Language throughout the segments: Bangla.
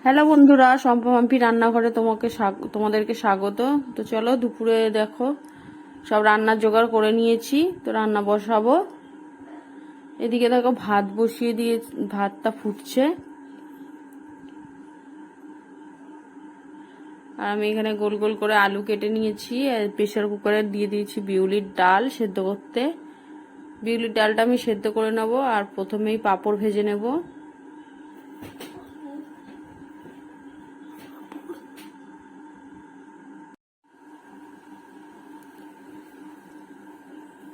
হ্যালো বন্ধুরা, সম্পা মাম্পি রান্নাঘরে তোমাদেরকে স্বাগত। তো চলো, দুপুরে দেখো সব রান্নার জোগাড় করে নিয়েছি, তো রান্না বসাবো। এদিকে দেখো ভাত বসিয়ে দিয়ে ভাতটা ফুটছে, আর আমি এখানে গোল গোল করে আলু কেটে নিয়েছি আর প্রেসার কুকারে দিয়ে দিয়েছি বিউলির ডাল সেদ্ধ করতে। বিউলির ডালটা আমি সেদ্ধ করে নেব, আর প্রথমেই পাঁপড় ভেজে নেব।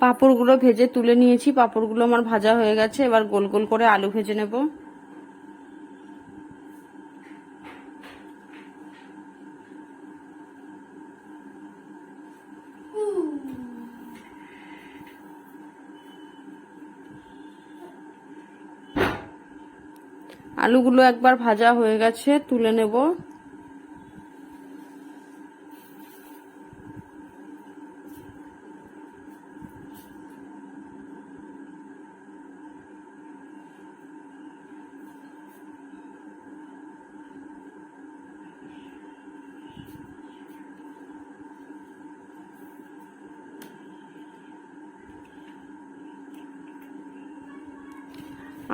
পাঁপড়গুলো ভেজে তুলে নিয়েছি, পাঁপড়গুলো আমার ভাজা হয়ে গেছে। এবার গোল গোল করে আলু ভেজে নেব। আলুগুলো একবার ভাজা হয়ে গেছে, তুলে নেব।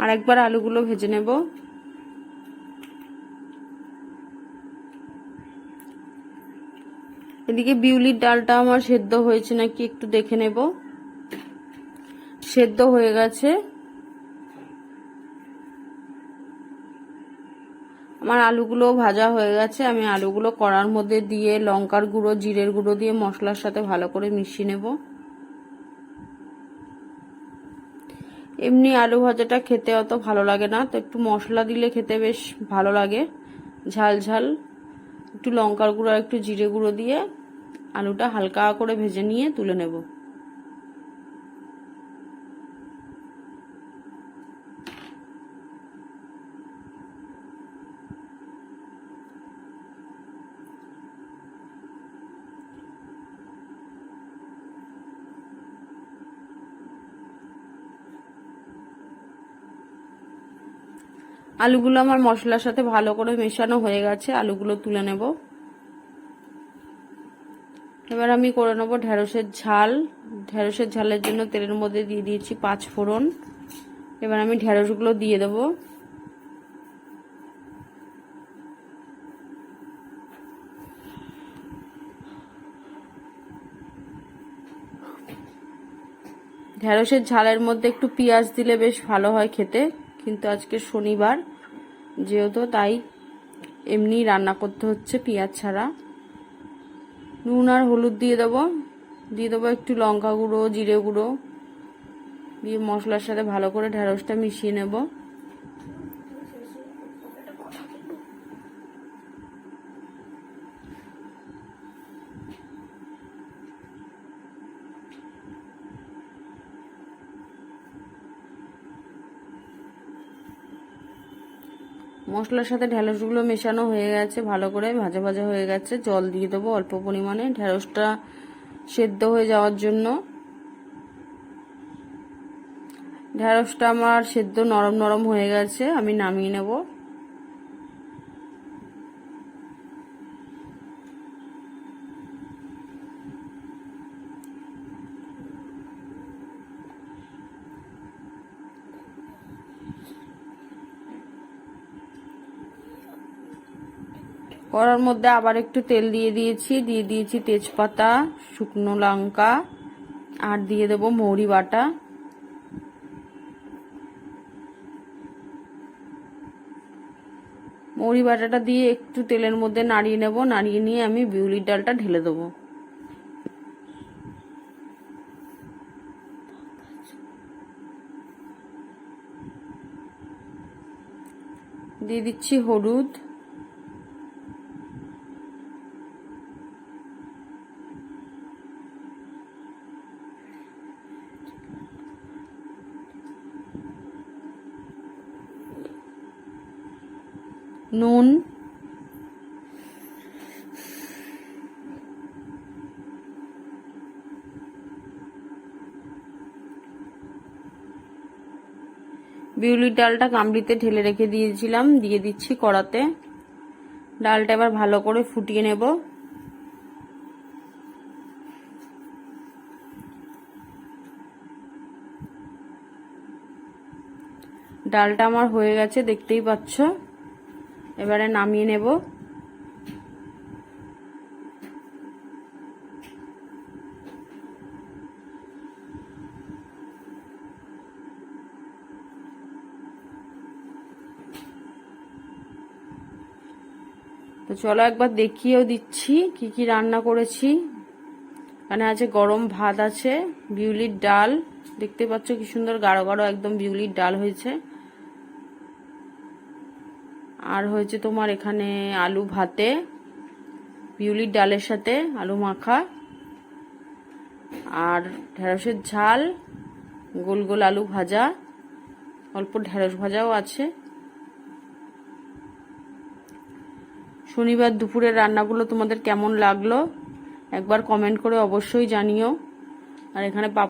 আর একবার আলুগুলো ভেজে নেব। এদিকে বিউলির ডালটা আমার সেদ্ধ হয়েছে নাকি একটু দেখে নেব। সেদ্ধ হয়ে গেছে। আমার আলুগুলো ভাজা হয়ে গেছে। আমি আলুগুলো কড়ার মধ্যে দিয়ে লঙ্কার গুঁড়ো, জিরের গুঁড়ো দিয়ে মশলার সাথে ভালো করে মিশিয়ে নেব। এমনি আলু ভাজাটা খেতে অত ভালো লাগে না, তো একটু মশলা দিলে খেতে বেশ ভালো লাগে, ঝাল ঝাল। একটু লঙ্কার গুঁড়ো আর একটু জিরে গুঁড়ো দিয়ে আলুটা হালকা করে ভেজে নিয়ে তুলে নেব। আলুগুলো আমার মশলার সাথে ভালো করে মেশানো হয়ে গেছে, আলুগুলো তুলে নেব। এবার আমি করে নেব ঢেঁড়সের ঝাল। ঢেঁড়সের ঝালের জন্য তেলের মধ্যে দিয়ে দিয়েছি 5 ফোড়ন। এবার আমি ঢেঁড়সগুলো দিয়ে দেব। ঢেঁড়সের ঝালের মধ্যে একটু পেঁয়াজ দিলে বেশ ভালো হয় খেতে, কিন্তু আজকে শনিবার যেহেতু, তাই এমনি রান্না করতে হচ্ছে পেঁয়াজ ছাড়া। নুন আর হলুদ দিয়ে দেবো একটু লঙ্কা গুঁড়ো, জিরে গুঁড়ো দিয়ে মশলার সাথে ভালো করে ঢেঁড়সটা মিশিয়ে নেব। মশলার সাথে ঢেঁড়সগুলো মেশানো হয়ে গেছে, ভালো করে ভাজা ভাজা হয়ে গেছে। জল দিয়ে দেবো অল্প পরিমাণে, ঢেঁড়সটা সেদ্ধ হয়ে যাওয়ার জন্য। ঢেঁড়সটা আমার সেদ্ধ নরম নরম হয়ে গেছে, আমি নামিয়ে নেব। কড়ার মধ্যে আবার একটু তেল দিয়ে দিয়েছি তেজপাতা, শুকনো লঙ্কা, আর দিয়ে দেবো মৌরি বাটা। মৌরি বাটাটা দিয়ে একটু তেলের মধ্যে নাড়িয়ে নেব। নাড়িয়ে নিয়ে আমি বিউলির ডালটা ঢেলে দেবো। দিয়ে দিচ্ছি হলুদ, নুন, বিউলির ডালটা গামলিতে ঢেলে রেখে দিয়েছিলাম, দিয়ে দিচ্ছি কড়াতে। ডালটা এবার ভালো করে ফুটিয়ে নেব। ডালটা আমার হয়ে গেছে, দেখতেই পাচ্ছ। এবারে নামিয়ে নেব। তো চলো একবার দেখিয়েও দিচ্ছি কি কি রান্না করেছি। এখানে আছে গরম ভাত, আছে বিউলির ডাল, দেখতে পাচ্ছ কি সুন্দর গাঢ় গাঢ় একদম বিউলির ডাল হয়েছে। আর হয়েছে তোমার এখানে আলু ভাতে বিউলির ডালের সাথে আলু মাখা, আর ঢেঁড়সের ঝাল, গোল গোল আলু ভাজা, অল্প ঢেঁড়স ভাজাও আছে। শনিবার দুপুরের রান্নাগুলো তোমাদের কেমন লাগলো একবার কমেন্ট করে অবশ্যই জানিও। আর এখানে